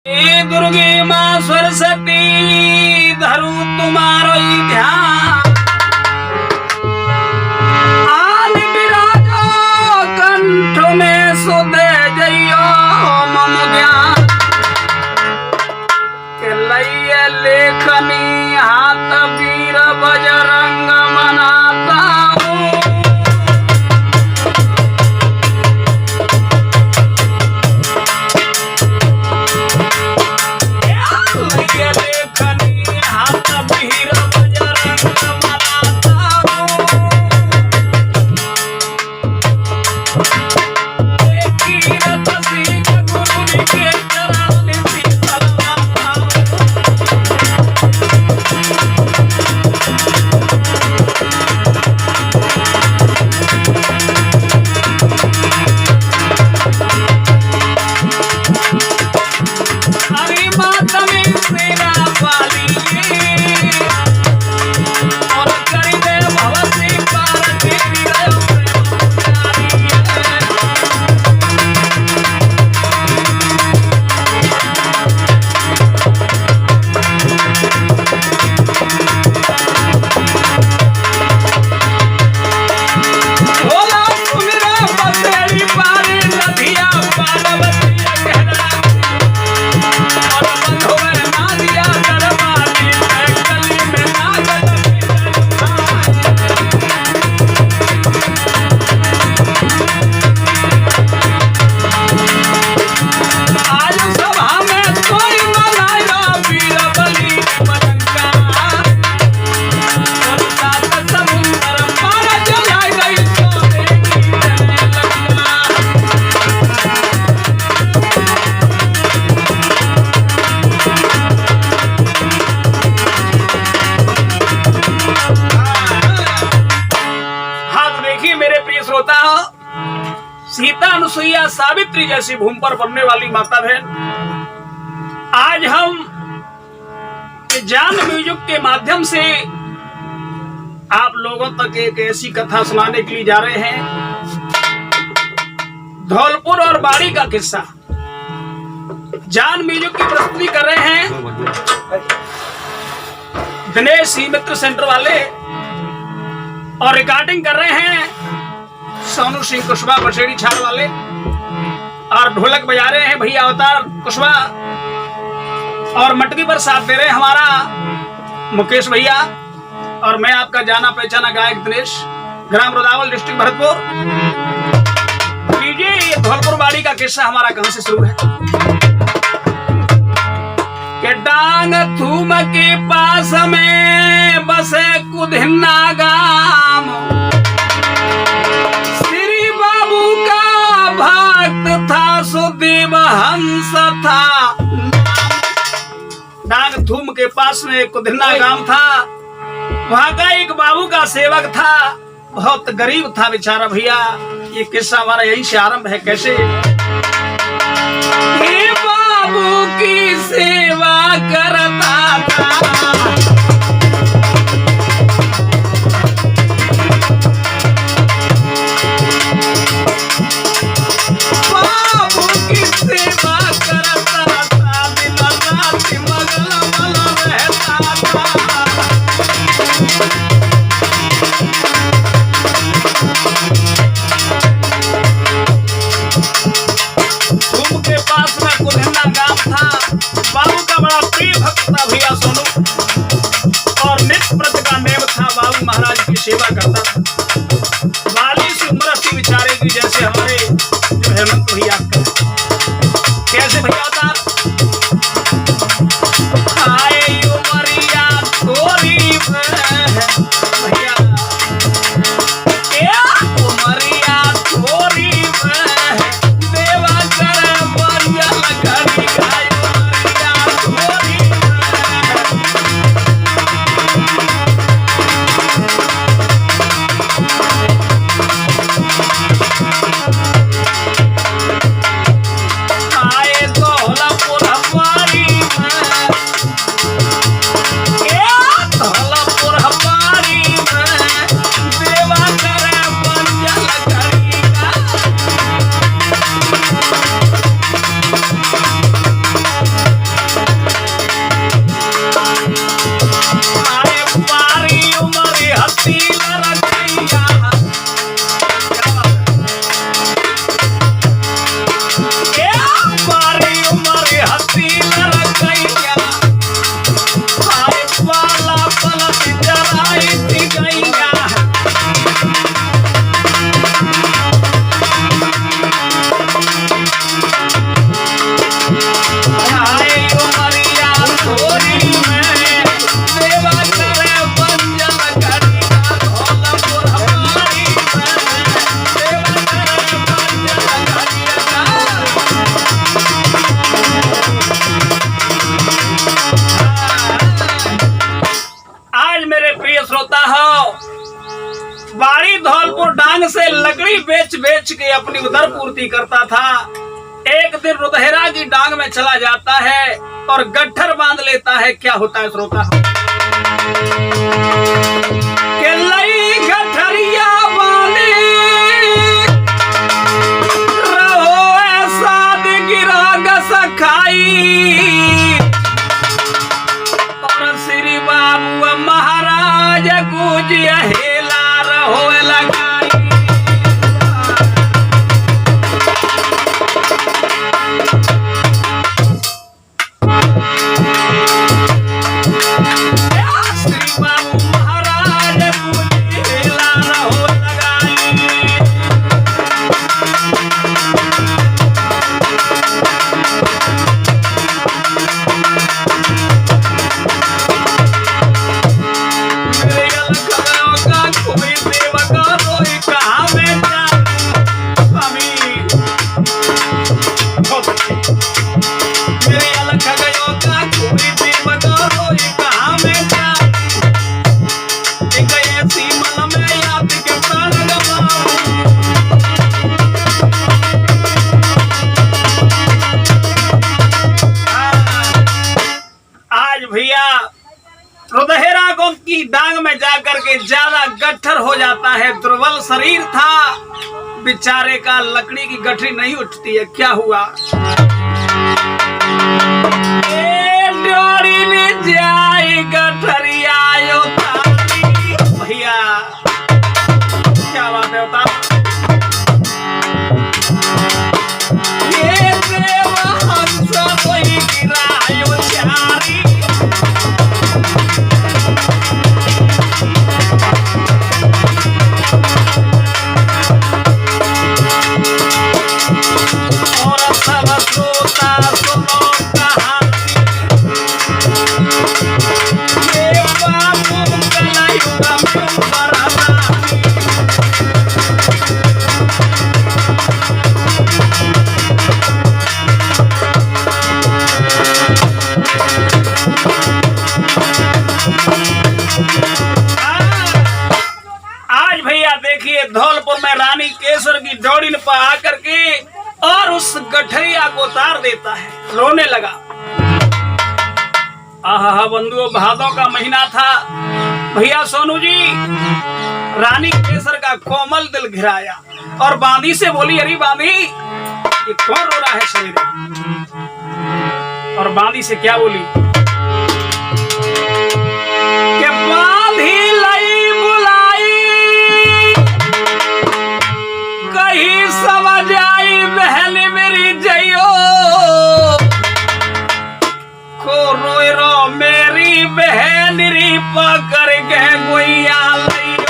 हे दुर्गे माँ सरस्वती धरू तुम्हारो ही ध्यान आल विराजो कंठ में सुदे जइयो मम ज्ञान के लइए लेखनी हाथ वीर बजरंग मनाता हूँ सीता अनुसुईया सावित्री जैसी भूमि पर बनने वाली माता बहन, आज हम जान म्यूजिक के माध्यम से आप लोगों तक एक ऐसी कथा सुनाने के लिए जा रहे हैं। धौलपुर और बाड़ी का किस्सा जान म्यूजिक की प्रस्तुति कर रहे हैं दिनेश सी मित्र सेंटर वाले और रिकॉर्डिंग कर रहे हैं सोनू सिंह कुशवाहा बसेड़ी छाड़ वाले और ढोलक बजा रहे हैं भैया अवतार कुशवाहा और मटकी पर साथ दे रहे हैं हमारा मुकेश भैया और मैं आपका जाना पहचाना गायक दिनेश, ग्राम रोदावल, डिस्ट्रिक्ट भरतपुर। लीजिए ये धौलपुर बाड़ी का किस्सा हमारा कहां से शुरू है। के डांग थूम के पास में बसे कुधिन्ना गाम, भक्त था सुदेव हंस था। डांग थूम के पास में एक कुधिन्ना गांव था, वहां का एक बाबू का सेवक था, बहुत गरीब था बेचारा भैया। ये किस्सा हमारा यहीं से आरंभ है। कैसे ये बाबू की सेवा करता था, भैया सोनू और नित्य प्रति का नेम था। बाबू महाराज की सेवा करता था। बाली से उम्र थी बेचारे की, जैसे हमारे जो हेमंत भैया। कैसे भैया होता आए उमरिया थोड़ी भैया, उमरिया थोड़ी देवा कर बरिया लगड़ी गाय आए तो होला पूरा हमारी पानी बेच बेच के अपनी उदर पूर्ति करता था। एक दिन रुदहेरा की डांग में चला जाता है और गट्ठर बांध लेता है। क्या होता है श्रोता? के लई गठरिया बांधी रहो ऐसा गिरा गस खाई और श्री बाबू महाराज कुछ हेला रहो लगाई। रुदहेरा को की डांग में जाकर के ज्यादा गट्ठर हो जाता है। दुर्बल शरीर था बेचारे का, लकड़ी की गठरी नहीं उठती है। क्या हुआ? डोरी ने जाई गठरिया भैया, क्या बात है बता? ये देव हंस वही गिरायो चारी धौलपुर में रानी केसर की डोरी पर आकर के और उस गठरिया को उतार देता है। रोने लगा। आहा बंधुओं, भादों का महीना था। भैया सोनू जी, रानी केसर का कोमल दिल घिराया और बांदी से बोली, अरे बांदी ये कौन रो रहा है शरीर? और बांदी से क्या बोली कि बांधी लई बुलाई कहीं समझ आई बहन मेरी जइयो को रोए रो मेरी बहन री पकड़ के गोइया लइयो।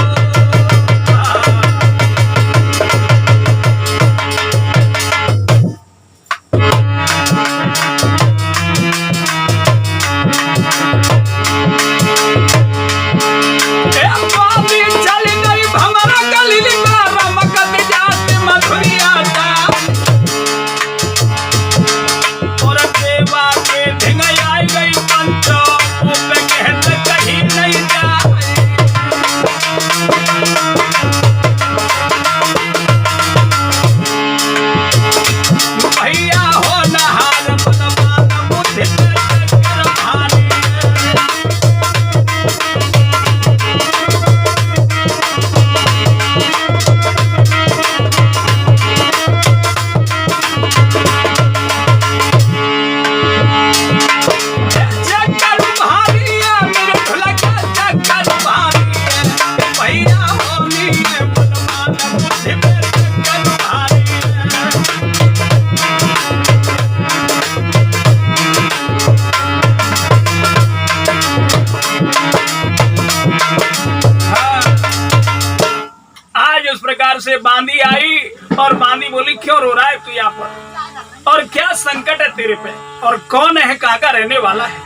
से बांदी आई और बांदी बोली, क्यों रो रहा है तू यहाँ पर, और क्या संकट है तेरे पे, और कौन है, कहाँ का रहने वाला है?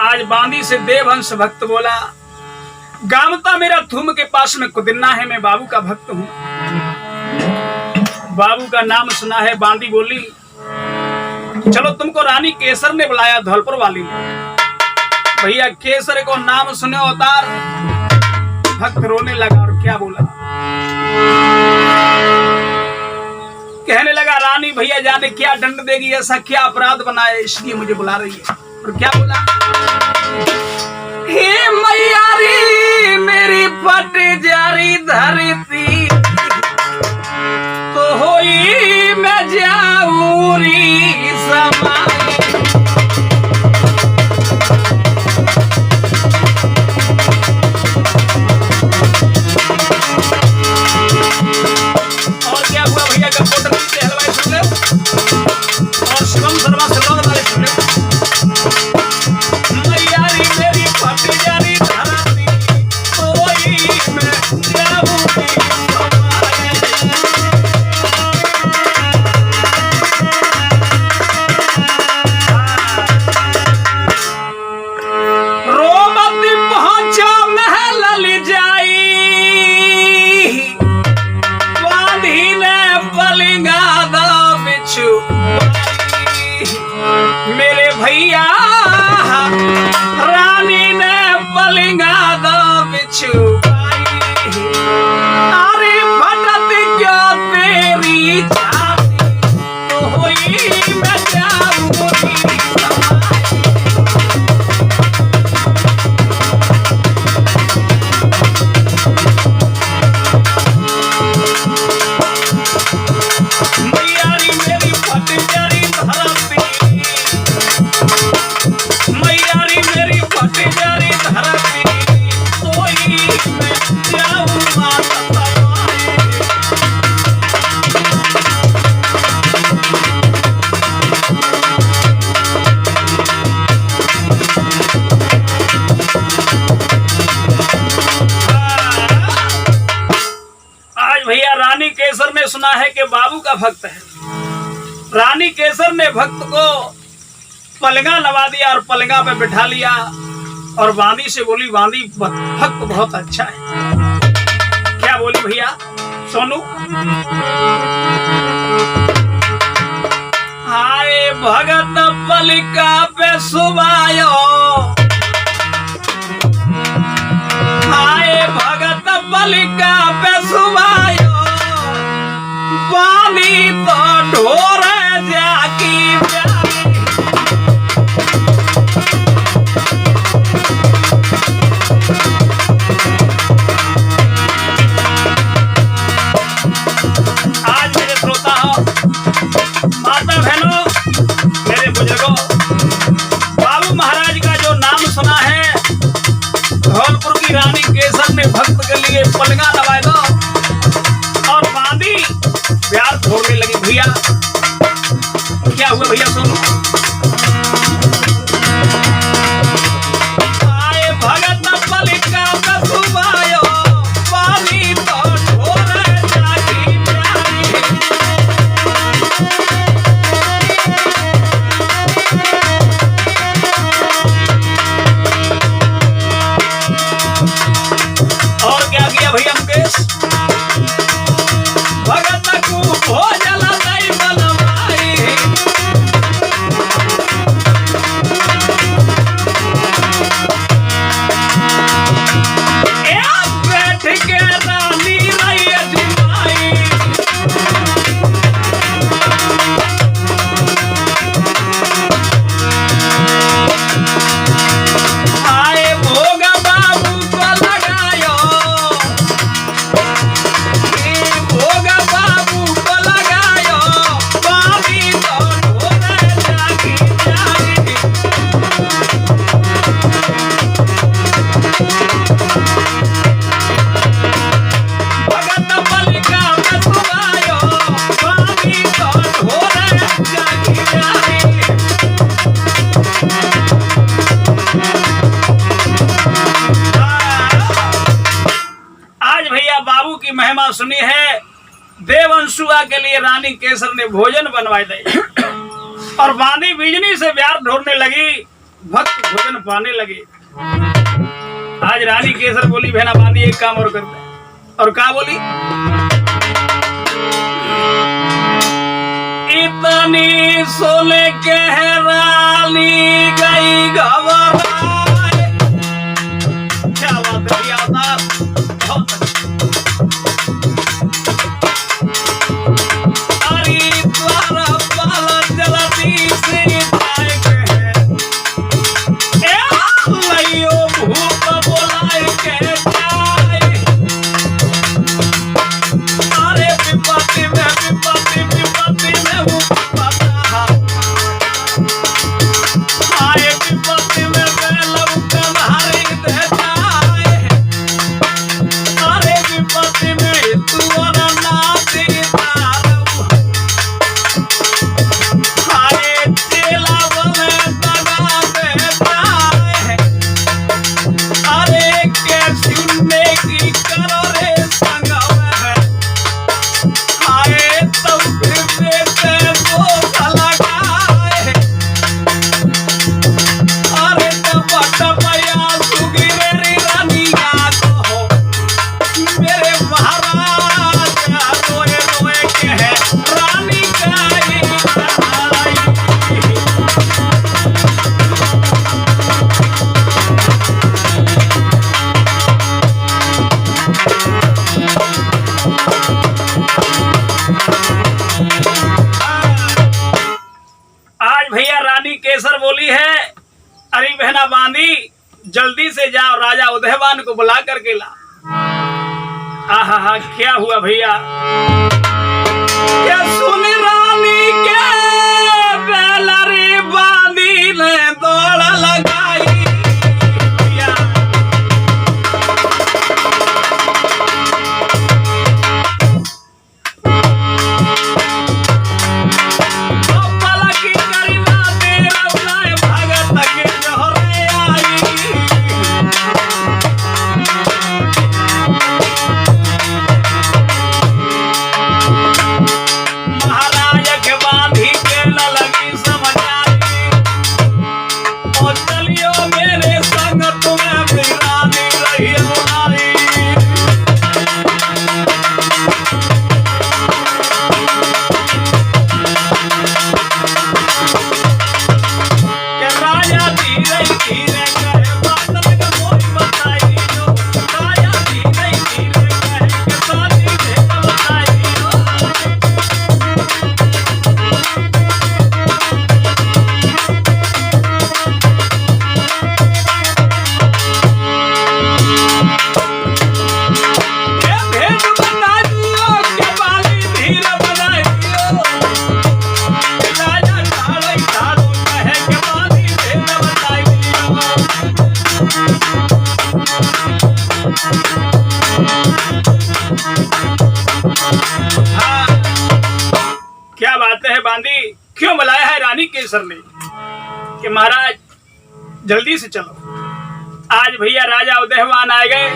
आज बांदी से देवहंस भक्त बोला, गामता मेरा थूम के पास में कुदिन्ना है, मैं बाबू का भक्त हूँ। बाबू का नाम सुना है। बांदी बोली, चलो तुमको रानी केसर ने बुलाया, धौलपुर वाली ने। भैया केसर को नाम सुने अवतार भक्त रोने लगा और क्या बोला, कहने लगा रानी भैया जाने क्या दंड देगी, ऐसा क्या अपराध बनाए इसलिए मुझे बुला रही है। और क्या बोला, हे मैयारी मेरी फट जारी धरती तो होई मैं जाऊरी समाई। और क्या हुआ भैया का पोटर से हलवाई सुन ले और शिवम शर्मा से लोग वाले सुन ले। मैयारी मेरी फट जारी धरती तो होई मैं जाऊरी समाई। रोमती पहुंचो महल ले जाई बांधी ने पलिंगा दा बिच्छू मेरे भैया रानी ने पलिंगा दा बिच्छू अरे फटत क्यों तेरी छाती तो होई मैं जाऊंगी समाई। मैयारी मेरी फट जारी धरती, मैयारी मेरी फट जारी धरती सोई मैं जाऊं माता समाई। आज भैया रानी केसर ने सुना है कि बाबू का भक्त है। रानी केसर ने भक्त को पलंगा नवा दिया और पलंगा पे बिठा लिया और बांदी से बोली, बांदी भक्त बहुत अच्छा है। क्या बोली भैया सोनू, हाय भगत पलिका पे सुबायो, हाय भगत पलिका पे सुबायो बानी तो ढोर जाकी प्यारी। आज मेरे श्रोता हो, माता बहनों, मेरे बुजुर्गों, बाबू महाराज का जो नाम सुना है, धौलपुर की रानी केसर ने भक्त के लिए पलंगा नवाए दो और बांदी प्यार छोड़ने लगी। भैया क्या हुआ भैया सुनो, आए भगत पलिका पे सुबायो बानी तो ढोर जाकी प्यारी। और क्या किया भैया मुकेश, भगत को भोजन दई बनवाई। ए बैठ के रानी रही अजमाई, आए भोग बाबू को लगायो, भोग बाबू को लगायो बानी तो ढोर जाकी प्यारी। भगत पलिका पे सुबायो बानी तो ढोर जाकी प्यारी। आज भैया बाबू की महिमा सुनी है। देवंशुआ के लिए रानी केसर ने भोजन बनवाए थे और बांदी बिजली से प्यार ढूंढने लगी, भक्त भोजन पाने लगे। आज रानी केसर बोली, बहना बांदी एक काम और करते हैं। और क्या बोली, इतनी सोले के रानी गई घबराए। क्या बात है भैया, बहुत अच्छा। केसर बोली है, अरे बहना बांधी जल्दी से जाओ, राजा उदयवान को बुला करके ला। आहा क्या हुआ भैया, क्या सुन रानी के बेलरी बांधी ने दौड़ लगाई। क्या बात है बांदी, क्यों बुलाया है रानी केसर ने कि महाराज जल्दी से चलो। आज भैया राजा उदयवान आ गए,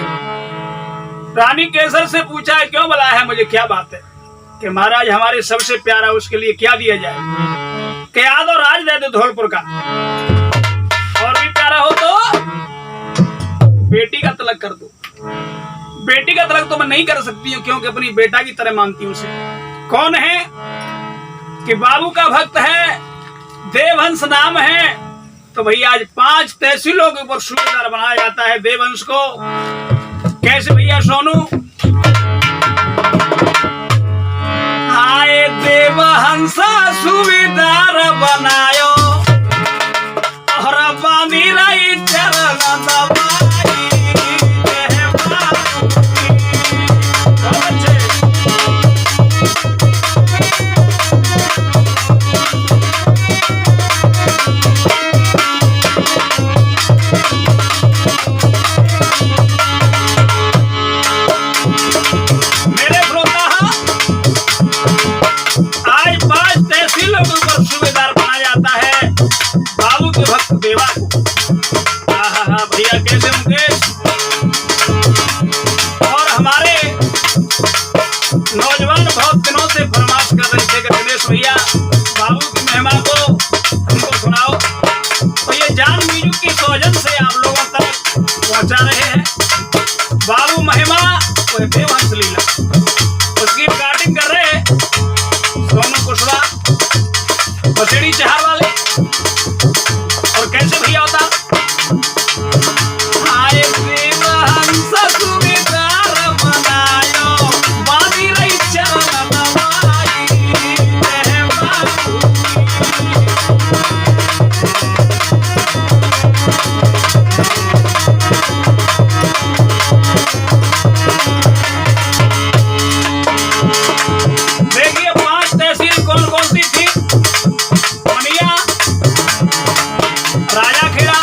रानी केसर से पूछा है क्यों बुलाया है मुझे, क्या बात है कि महाराज हमारे सबसे प्यारा उसके लिए क्या दिया जाए, क्या दो राज दे दो धौलपुर का, और भी प्यारा हो तो बेटी का तलक कर दो। बेटी का तलक तो मैं नहीं कर सकती हूँ क्योंकि अपनी बेटा की तरह मानती हूँ उसे। कौन है कि बाबू का भक्त है, देवहंस नाम है, तो भैया आज 5 तहसीलों के ऊपर सूबेदार बनाया जाता है देवहंस को। कैसे भैया सोनू, आए देवहंसा सूबेदार बनायो और बांधी रही चरण दबाई। सूबेदार बनाया जाता है बाबू के भक्त देवा को। भैया कैसे मुकेश, और हमारे नौजवान बहुत दिनों से फरमाइश कर रहे थे कि दिनेश भैया बाबू की महिमा को हमको सुनाओ, तो ये जान मीजू की सौजन से आप लोगों तक पहुंचा रहे हैं। बाबू महिमा वो देवहंस लीला, उसकी रिकॉर्डिंग कर रहे हैं सोनू कुशवाहा बसेड़ी चहार वाले। और कैसे भैया होता, आए देवहंस सूबेदार बनायो बांधी रही चरण दबाई। देखिए 5 तहसील कौन कौन सी थी, राजा खेड़ा,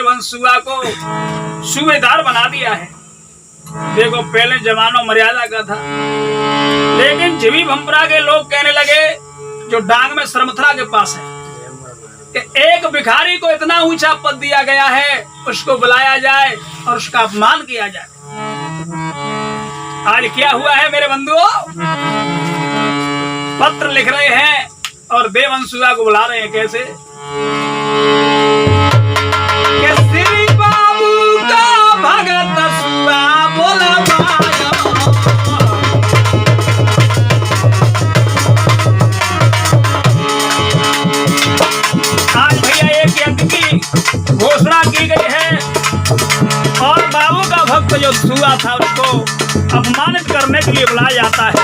देववंश सुआ को सूबेदार बना दिया है। देखो पहले जमानों मर्यादा का था, लेकिन जीवी भंपरा के लोग कहने लगे जो डांग में सरमथरा के पास है कि एक भिखारी को इतना ऊंचा पद दिया गया है, उसको बुलाया जाए और उसका अपमान किया जाए। आज क्या हुआ है मेरे बंधुओं, पत्र लिख रहे हैं और देववंश सुआ को बुला रहे हैं। कैसे श्री बाबू का भगत सुआ बोला आज भैया एक यज्ञ की घोषणा की गई है और बाबू का भक्त जो सुआ था उसको अपमानित करने के लिए बुलाया जाता है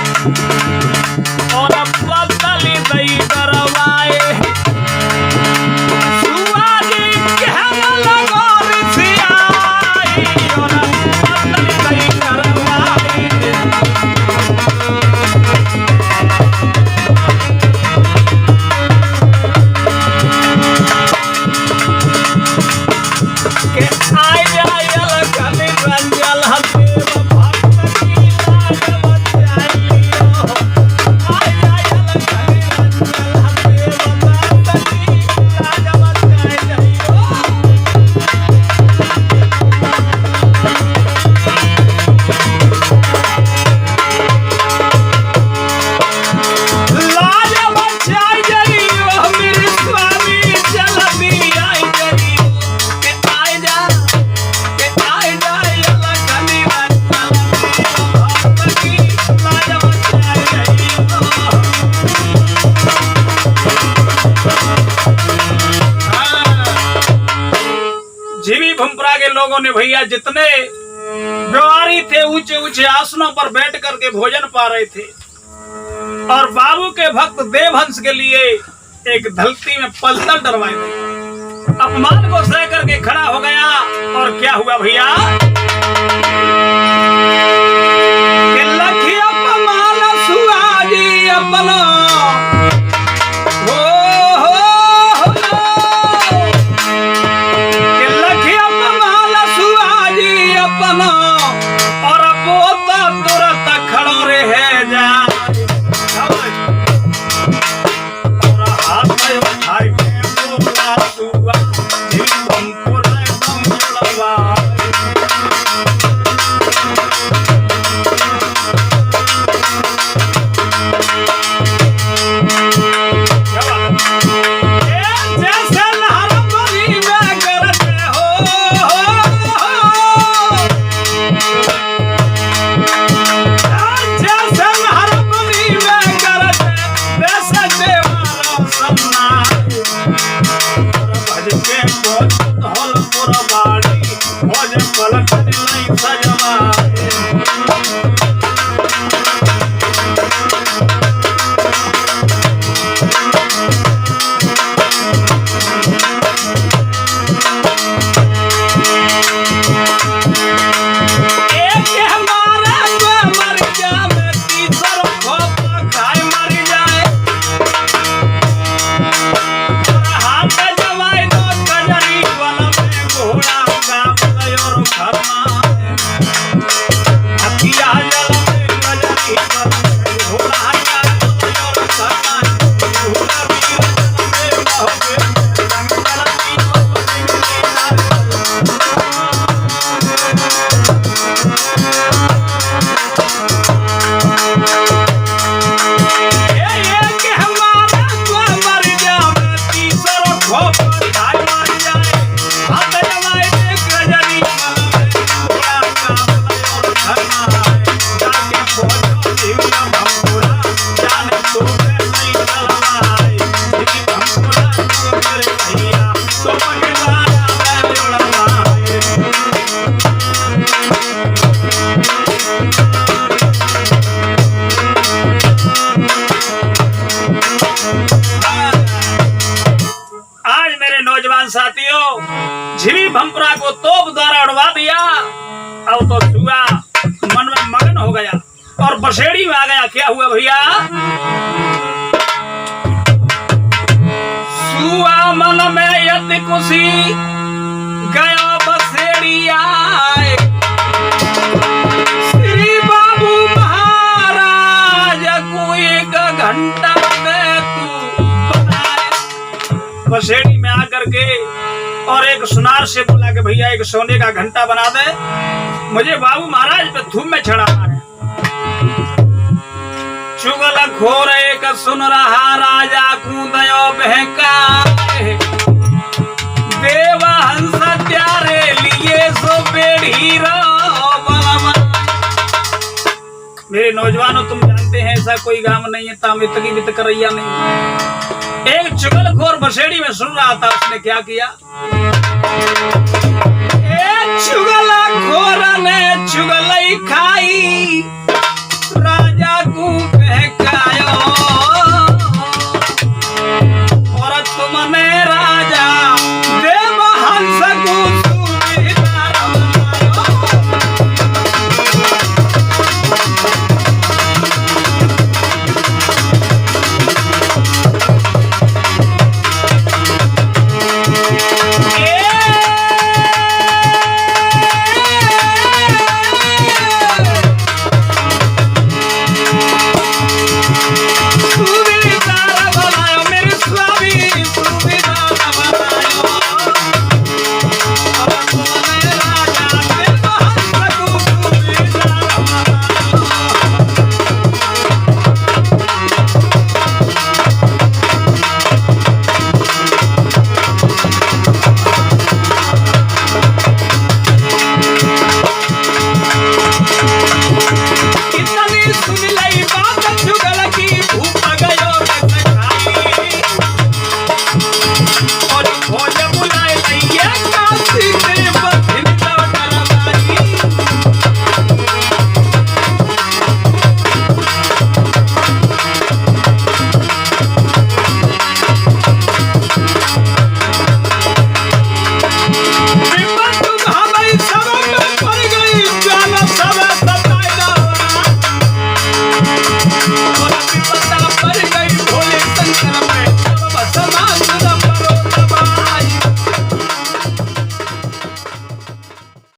और अब पतली दई करवाए सुआ जी कहने लगो ऋषियाई और अब पतली दई करवाए। के आए जाए अलग रंजल हते भंपरा के लोगों ने भैया जितने व्यवहारी थे ऊंचे ऊंचे आसनों पर बैठ करके भोजन पा रहे थे और बाबू के भक्त देवहंस के लिए एक धलती में पलटन डरवाए थे। अपमान को सह करके खड़ा हो गया और क्या हुआ भैया कि लखी अपमान सुआ जी अपना और पोता तुरंत खड़ो रहे जा और हाथ में उठाई के बोला सुआ जी हमको रे तुम लवा झिरी भंपरा को तोप द्वारा उड़वा दिया। अब तो सुआ मन में मगन हो गया और बसेड़ी में आ गया। क्या हुआ भैया सुआ मन में यति खुशी गया बसेड़ी आए श्री बाबू महाराज को एक घंटा में तू बनाए। बसेड़ी में आकर के और एक सुनार से बोला कि भैया एक सोने का घंटा बना दे, मुझे बाबू महाराज पे धूम में चढ़ाना है। चुगल खोर एक सुन रहा राजा कूदयो बहका देवा हंस प्यारे लिए सो बेड़ी मेरे नौजवानों, तुम जानते हैं ऐसा कोई काम नहीं है ताम इतनी वित करैया नहीं। एक चुगलखोर बसेड़ी में सुन रहा था, उसने क्या किया,